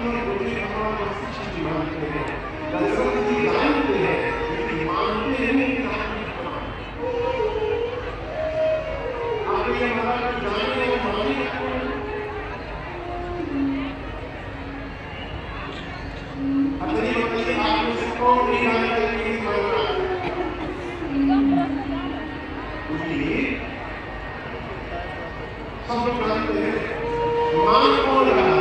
की और बुद्धि भगवान वस्तु चीज मानते हैं। दशरथ जी जानते हैं लेकिन मानते नहीं कि राम जी भगवान। आप ये महाराज जाने और माने अपनी बताइए आप में से कौन नहीं जानता है कि मानना सब लोग जानते हैं। मान कौन रहा?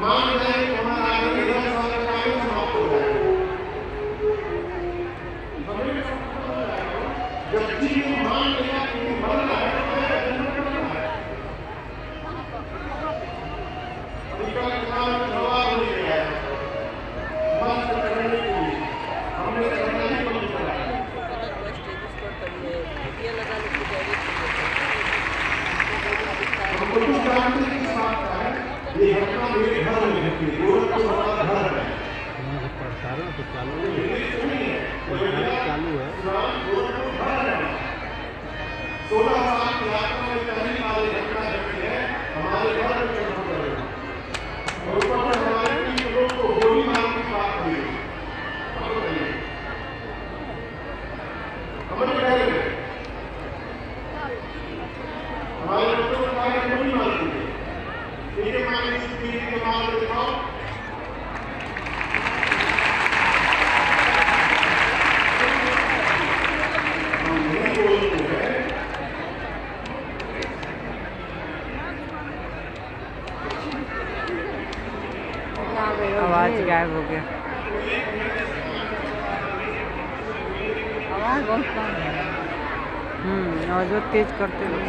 मान जाए तो हमारा आगे 10 साल का काम समाप्त हो जाएगा। जब जीव मान लिया कि मरना है तो जन्म करना है। अमेरिका के नाम जवाब नहीं दिया मन से करने के लिए हमने करना ही बंद करा है। हमको कुछ जानते हैं किस बात का है। ये घटना मेरे घर में घटी है। गोरखपुर हमारा घर है। प्रसारण तो चालू है, चालू है। गोरखपुर घर है। 16 साल की यात्रा में पहली बार ये घटना घटी है। हमारे घर में घटना है और ऊपर से हमारे 3 लोग को गोली मार की बात हुई। समझ गए? हमारे बच्चों को कहा कि गोली मार दी। ठीक है, मैंने इस पीढ़ी के बाद दिखाओ। आवाज गायब हो गया। आवाज बहुत कम है। और जो तेज करते हुए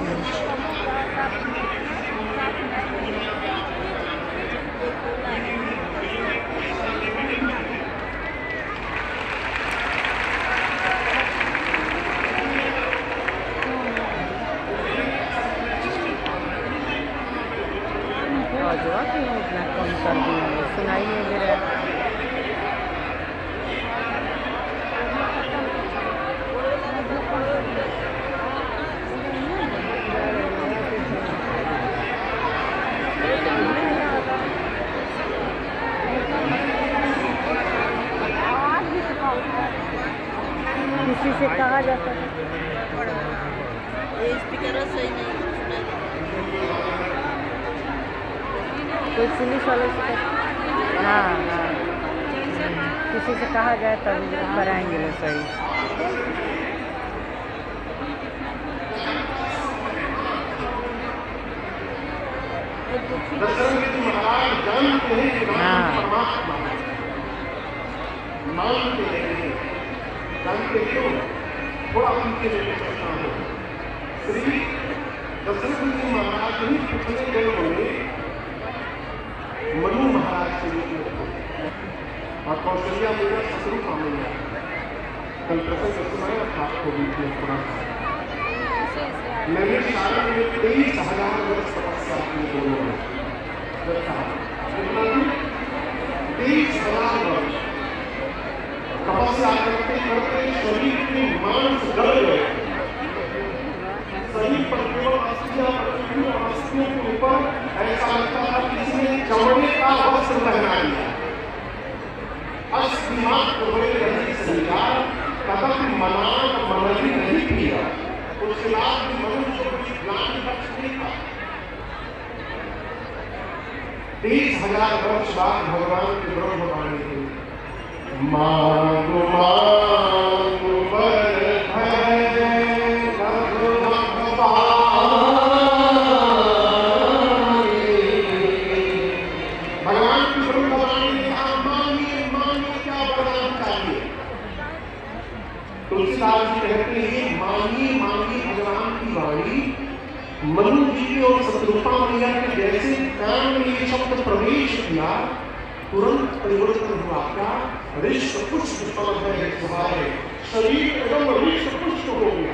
इतना कम कर दिया, सुनाई नहीं दे रहा है। किसी से कहा जाता है स्पीकर सही नहीं कोई पुलिस वाले से हाँ किसी से कहा जाए तभी कराएंगे लोग सही। दशरथ जी महाराज जानते हैं कि राम परमात्मा मानते हैं। जानते क्यों? थोड़ा उनके लिए प्रश्न है। श्री दशरथ जी महाराज ही पिछले जन्म में मनु महाराज के रूप में और कौशल्या मेरा शत्रुपा मैया कल प्रसंग सुनाया था आपको बीच में थोड़ा सा। मैंने सारण में 23,000 वर्ष तपस्या की दोनों में 23,000 वर्ष तपस्या करते करते शरीर के मांस गल गए। शरीर पर केवल अस्थियां पड़ती और अस्थियों के ऊपर ऐसा लगता था कि किसी ने चमड़े का वस्त्र पहना दिया। अस्थि मात्र हुए रही संज्ञान कदम मनान मनरी नहीं किया। उसके बाद भी मनुष्य को ज्ञान बख्श नहीं था। 23,000 वर्ष बाद भगवान के ब्रह्मवाणी हुई। मांगो मांगो वर है भगवान की ब्रह्मवाणी ने कहा मांगिए मांगिए क्या वरदान चाहिए। तुलसीदास जी कहते हैं मांगिए मांगिए भगवान की वाणी मनु जी के और शत्रुपा मैया के जैसे कान में ये शब्द प्रवेश किया तुरंत परिवर्तन हुआ। क्या? हृष्ट पुष्ट है तुम्हारे शरीर एकदम हृष्ट पुष्ट हो गया।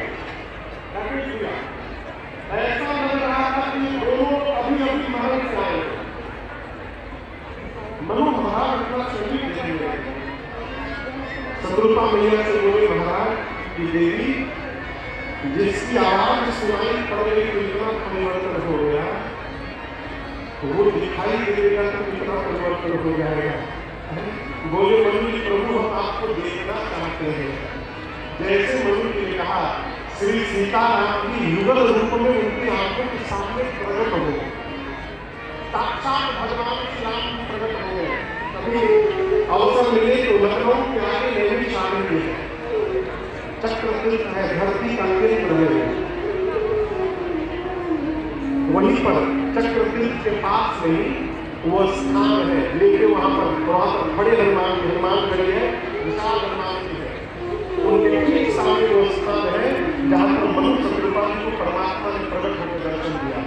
ऐसा लग रहा था कि दोनों अभी अभी महल से आए। मनु महाराज अपना शरीर देखेंगे। शत्रुपा मैया से बोले महाराज की देवी जिसकी आवाज सुनाई पड़ गई तो इतना परिवर्तन हो गया। तो वो दिखाई देगा तो कितना परिवर्तन हो जाएगा। बोले मनु जी प्रभु हम आपको देखना चाहते हैं। जैसे मनु जी ने कहा श्री सीताराम की युगल रूप में उनकी आंखों के सामने प्रकट हो गए, साक्षात भगवान श्री राम प्रकट हो गए। कभी अवसर मिले तो लखनऊ के आगे नैनी शामिल हुए, चक्रतीर्थ है, धरती का केंद्र है, वहीं पर चक्रतीर्थ के पास में वो स्थान है, लेकिन वहां पर बड़े हनुमान खड़े हैं, विशाल हनुमान जी है, उनके ठीक सामने वो स्थान है जहां पर मनु सतरूपा जी को परमात्मा ने प्रकट होकर दर्शन दिया।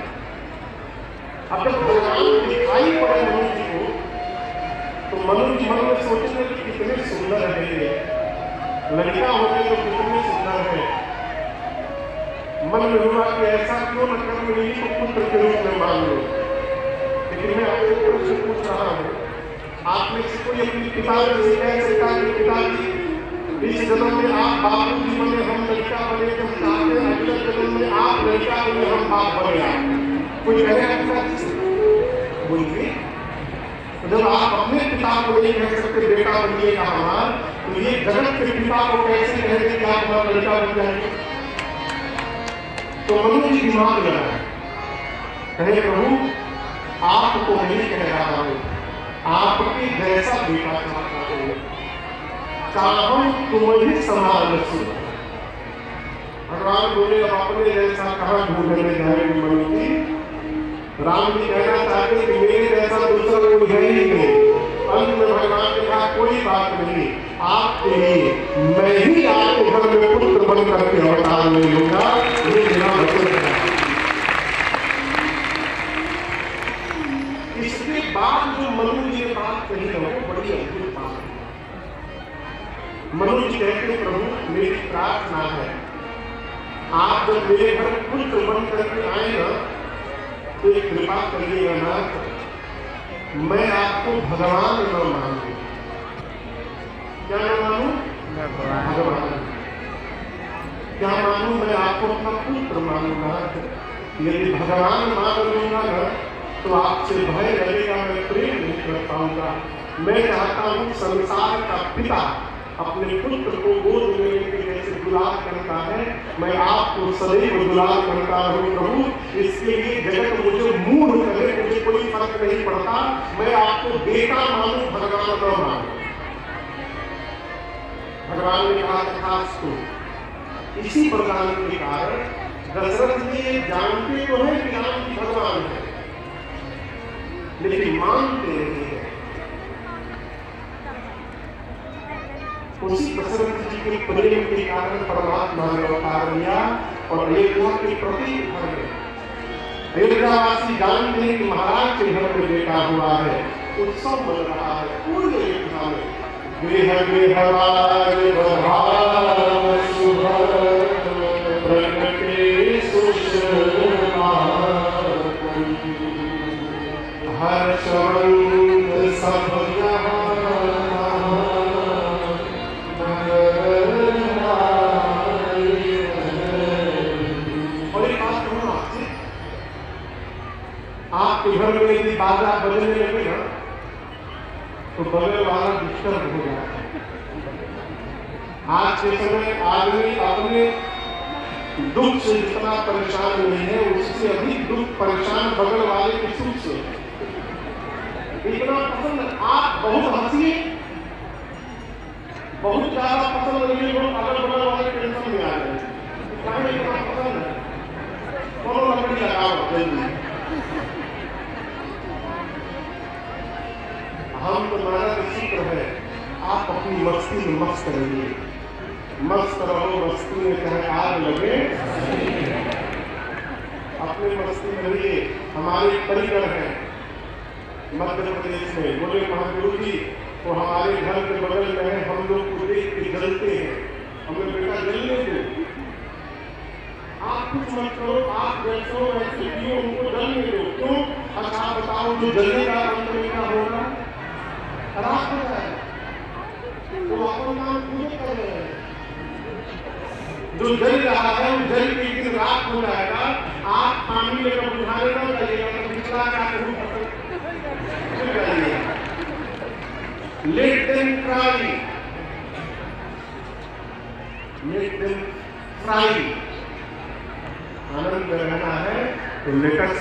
अब जब भगवान दिखाई पड़े मनु जी को, तो मनु जी मन में सोचने कि कितने सुंदर है ये, लड़का होने तो कितने सुंदर है। मन में हुआ कि ऐसा क्यों न कर मेरी को पुत्र के रूप में मान लो। लेकिन मैं आपसे प्रश्न पूछ रहा हूँ, आप में से कोई अपने पिताजी से कह सकता है पिताजी इस जन्म में आप बापू जी बने, हम लड़का बने, हम चाहते हैं अगले जन्म में आप लड़का बने, हम बाप बने। कोई कहेगा बोलिए, तो जब आप अपने पिता को नहीं कह सकते बेटा बनिएगा हमारा, तो ये जगत के पिता को कैसे कहेंगे कि आप हमारा लड़का बन जाएंगे। तो मनु जी दिमाग लगाए, कहे प्रभु आपको नहीं कह रहा हूं, आपके जैसा बेटा चाहता हूं, चाहो तुम्हें संभाल सो। भगवान बोले अब अपने जैसा कहाँ ढूंढने जाएंगे मनु जी। राम जी कहना चाहते कि मेरे जैसा दूसरा कोई है ही नहीं। अंत में भगवान ने कहा कोई बात नहीं, आपके लिए मैं ही आपके घर में पुत्र बन करके अवतार ले लूंगा, ये मेरा वचन है। इसके बाद जो मनु जी ने बात कही है वो बड़ी अद्भुत बात है। मनु जी कहते प्रभु मेरी प्रार्थना है, आप जब मेरे घर पुत्र बन करके आए ना तो एक कृपा करिएगा ना, मैं आपको भगवान न मानूं। क्या न मानूं? भगवान। क्या मानूं? मैं आपको अपना पुत्र मानूंगा। यदि भगवान मान लूंगा ना तो आपसे भय लगेगा, मैं प्रेम नहीं कर पाऊंगा। मैं चाहता हूं संसार का पिता अपने पुत्र को गोद में लेकर जैसे दुलार करता है, मैं आपको सदैव दुलार करता हूँ प्रभु। इसके लिए जगत मुझे मूढ़ करे, मुझे कोई फर्क नहीं पड़ता, मैं आपको बेटा मानूं, भगवान न मानूं। भगवान ने कहा तथास्तु। इसी प्रकार के कारण दशरथ जी जानते तो है कि राम जी भगवान है, लेकिन मानते नहीं है। उसी दशरथ जी के प्रेम के कारण परमात्मा ने अवतार लिया और अयोध्या के प्रतीक घर में अयोध्यावासी जानते हैं कि महाराज के घर में बेटा हुआ है, उत्सव बन रहा है पूरे अयोध्या में। गृह गृहवार बधाव शुभ प्रगटे सुषमा हर्षवंत सब आपके घर में यदि बाजा बजने लगे ना तो बगल वाला डिस्टर्ब हो जाता है। आज के समय आदमी अपने दुख से जितना परेशान नहीं है, उससे अधिक दुख परेशान बगल वाले के सुख से। इतना पसंद आप बहुत हंसिए, बहुत ज्यादा पसंद नहीं लोग अगल बगल वाले टेंशन में आ जाए। इतना पसंद है, कौन लकड़ी लगाओ जल्दी। हम तुम्हारा शुक्र है, आप अपनी मस्ती में मस्त रहिए, मस्त रहो मस्ती में, चाहे आग लगे अपने मस्ती में रहिए। हमारे परिकर हैं मध्य प्रदेश में, बोले महागुरु जी वो हमारे घर के बगल में है, हम लोग को देख के जलते हैं। हमने बेटा जलने दो, आप कुछ मत करो, आप जैसो वैसे पियो, उनको जलने दो। क्यों? अच्छा बताओ, जो जलेगा अंत में क्या होगा? खराब हो जाए तो अपन नाम पूरे कर रहे हैं। जो जल रहा है वो जल के दिन रात हो जाएगा, आप पानी लेकर बुझाने न जाइएगा तो पिछला क्या करूँ let them try, let them fry. आनंद में रहना है तो लेटर